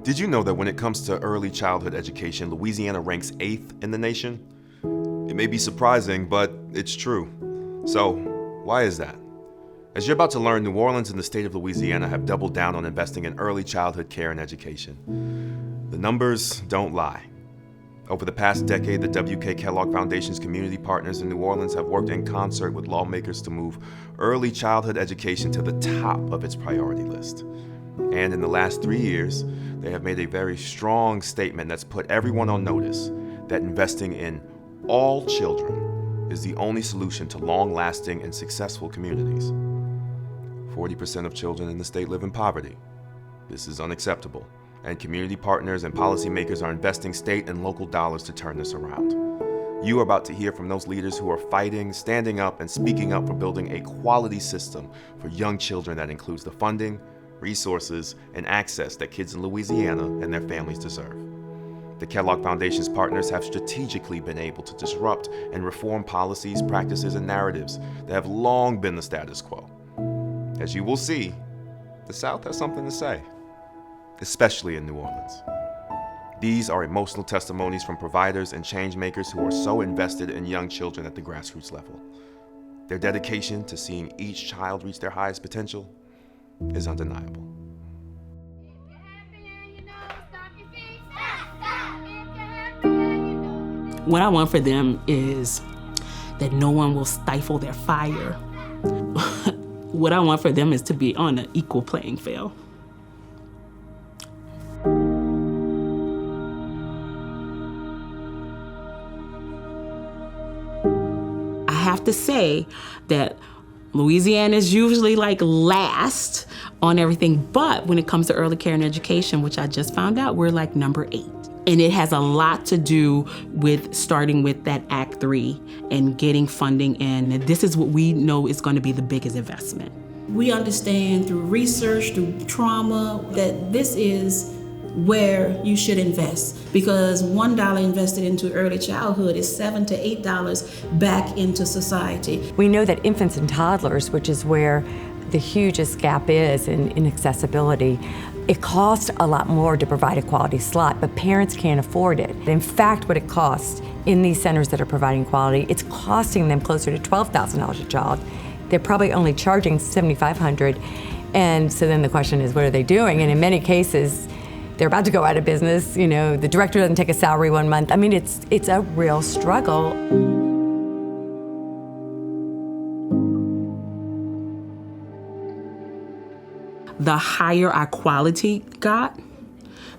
Did you know that when it comes to early childhood education, Louisiana ranks 8th in the nation? It may be surprising, but it's true. So, why is that? As you're about to learn, New Orleans and the state of Louisiana have doubled down on investing in early childhood care and education. The numbers don't lie. Over the past decade, the W.K. Kellogg Foundation's community partners in New Orleans have worked in concert with lawmakers to move early childhood education to the top of its priority list. And in the last 3 years, they have made a very strong statement that's put everyone on notice that investing in all children is the only solution to long-lasting and successful communities. 40% of children in the state live in poverty. This is unacceptable, and community partners and policymakers are investing state and local dollars to turn this around. You are about to hear from those leaders who are fighting, standing up, and speaking up for building a quality system for young children that includes the funding, resources, and access that kids in Louisiana and their families deserve. The Kellogg Foundation's partners have strategically been able to disrupt and reform policies, practices, and narratives that have long been the status quo. As you will see, the South has something to say, especially in New Orleans. These are emotional testimonies from providers and change makers who are so invested in young children at the grassroots level. Their dedication to seeing each child reach their highest potential is undeniable. What I want for them is that no one will stifle their fire. What I want for them is to be on an equal playing field. I have to say that Louisiana is usually like last on everything, but when it comes to early care and education, which I just found out, we're like number 8. And it has a lot to do with starting with that Act 3 and getting funding in. And this is what we know is going to be the biggest investment. We understand through research, through trauma, that this is where you should invest, because $1 invested into early childhood is $7 to $8 back into society. We know that infants and toddlers, which is where the hugest gap is in accessibility, it costs a lot more to provide a quality slot, but parents can't afford it. In fact, what it costs in these centers that are providing quality, it's costing them closer to $12,000 a child. They're probably only charging $7,500. And so then the question is, what are they doing? And in many cases, they're about to go out of business. You know, the director doesn't take a salary one month. I mean, it's a real struggle. The higher our quality got,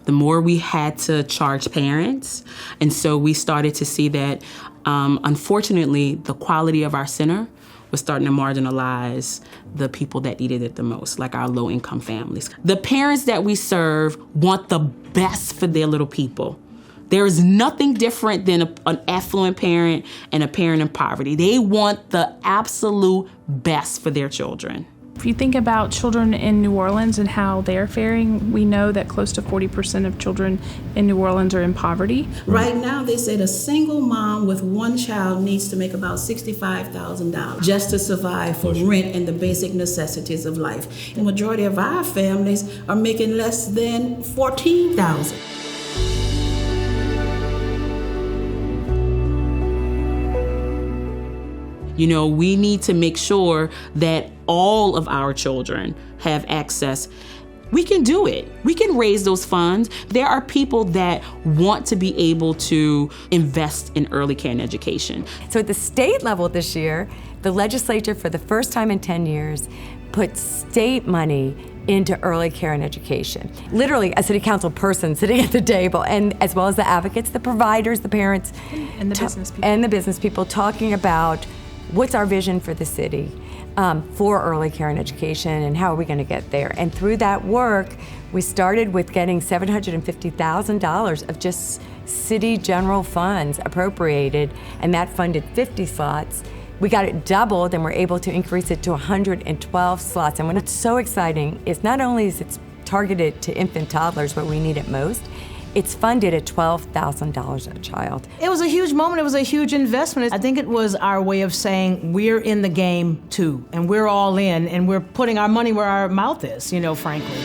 the more we had to charge parents. And so we started to see that, unfortunately, the quality of our center was starting to marginalize the people that needed it the most, like our low-income families. The parents that we serve want the best for their little people. There is nothing different than an affluent parent and a parent in poverty. They want the absolute best for their children. If you think about children in New Orleans and how they're faring, we know that close to 40% of children in New Orleans are in poverty. Right now, they said a single mom with one child needs to make about $65,000 just to survive for rent and the basic necessities of life. The majority of our families are making less than $14,000. You know, we need to make sure that all of our children have access. We can do it. We can raise those funds. There are people that want to be able to invest in early care and education. So at the state level this year, the legislature, for the first time in 10 years, put state money into early care and education. Literally, a city council person sitting at the table, and as well as the advocates, the providers, the parents, And the business people. And the business people talking about what's our vision for the city for early care and education, and how are we going to get there? And through that work, we started with getting $750,000 of just city general funds appropriated, and that funded 50 slots. We got it doubled, and we're able to increase it to 112 slots. And what's so exciting is not only is it targeted to infant toddlers where we need it most, it's funded at $12,000 a child. It was a huge moment. It was a huge investment. I think it was our way of saying we're in the game too, and we're all in, and we're putting our money where our mouth is, frankly.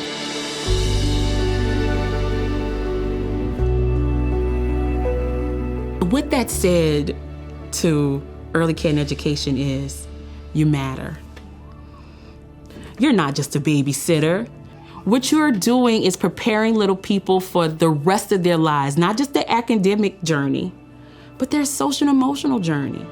What that said to early care and education is, you matter. You're not just a babysitter. What you're doing is preparing little people for the rest of their lives, not just their academic journey, but their social and emotional journey.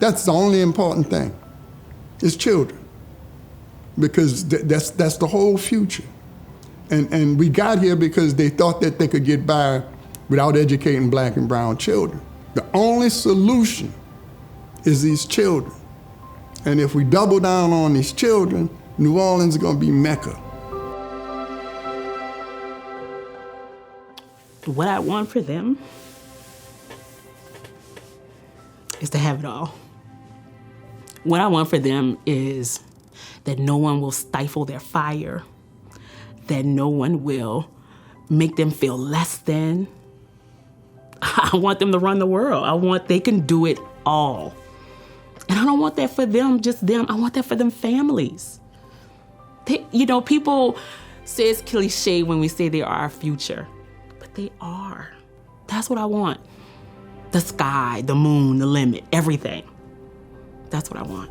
That's the only important thing, is children, because that's the whole future. And we got here because they thought that they could get by without educating black and brown children. The only solution is these children. And if we double down on these children, New Orleans is gonna be Mecca. What I want for them is to have it all. What I want for them is that no one will stifle their fire, that no one will make them feel less than. I want them to run the world. They can do it all. And I don't want that for them, just them. I want that for them families. People say it's cliche when we say they are our future, but they are. That's what I want. The sky, the moon, the limit, everything. That's what I want.